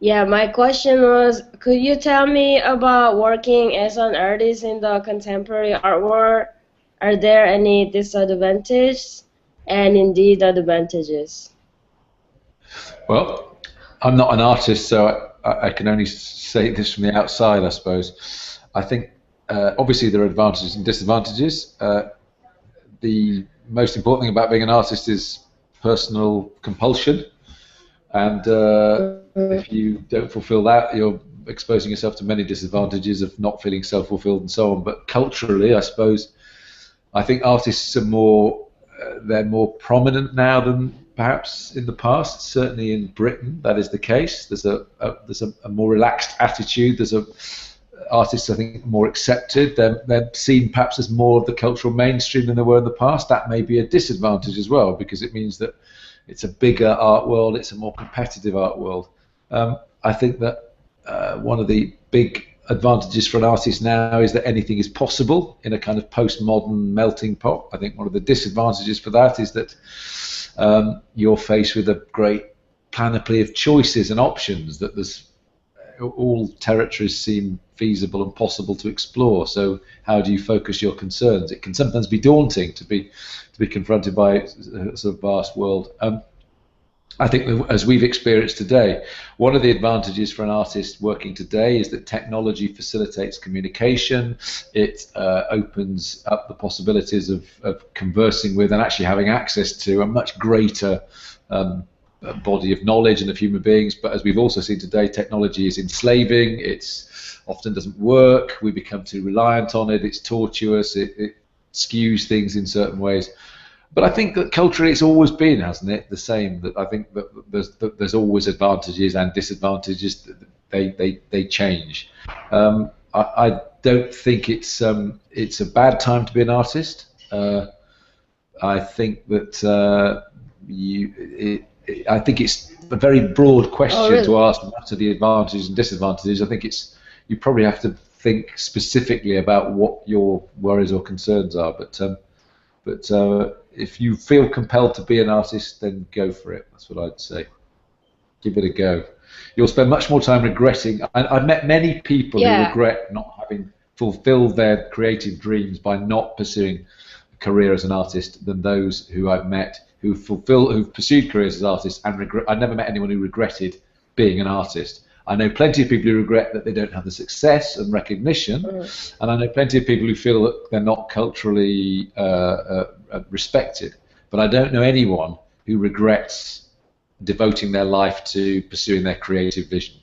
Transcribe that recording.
Yeah, my question was, could you tell me about working as an artist in the contemporary art world? Are there any disadvantages and indeed advantages? Well, I'm not an artist, so I can only say this from the outside, I suppose. I think obviously there are advantages and disadvantages. The most important thing about being an artist is personal compulsion, and Mhm. if you don't fulfill that, you're exposing yourself to many disadvantages of not feeling self-fulfilled and so on. But culturally, I suppose I think artists are more they're more prominent now than perhaps in the past. Certainly in Britain, that is the case. There's a more relaxed attitude. There's a artists I think more accepted. They're seen perhaps as more of the cultural mainstream than they were in the past. That may be a disadvantage as well because it means that it's a bigger art world. It's a more competitive art world. I think that one of the big advantages for an artist now is that anything is possible in a kind of postmodern melting pot. I think one of the disadvantages for that is that you're faced with a great panoply of choices and options, that there's all territories seem feasible and possible to explore. So how do you focus your concerns? It can sometimes be daunting to be confronted by a sort of vast world. I think that as we've experienced today, one of the advantages for an artist working today is that technology facilitates communication. It opens up the possibilities of conversing with and actually having access to a much greater body of knowledge and of human beings. But as we've also seen today, technology is enslaving. It's often doesn't work. We become too reliant on it. It's tortuous. It skews things in certain ways. But I think that culturally it's always been, hasn't it, the same. That I think that there's always advantages and disadvantages. They change. I don't think it's a bad time to be an artist. I think that I think it's a very broad Oh, question really? to ask. What are the advantages and disadvantages? I think you probably have to think specifically about what your worries or concerns are. But if you feel compelled to be an artist, then go for it. That's what I'd say. Give it a go. You'll spend much more time regretting. I've met many people who Yeah. regret not having fulfilled their creative dreams by not pursuing a career as an artist than those who I've met who've pursued careers as artists and regret. I never met anyone who regretted being an artist. I know plenty of people who regret that they don't have the success and recognition, Mm. and I know plenty of people who feel that they're not culturally respected. But I don't know anyone who regrets devoting their life to pursuing their creative vision.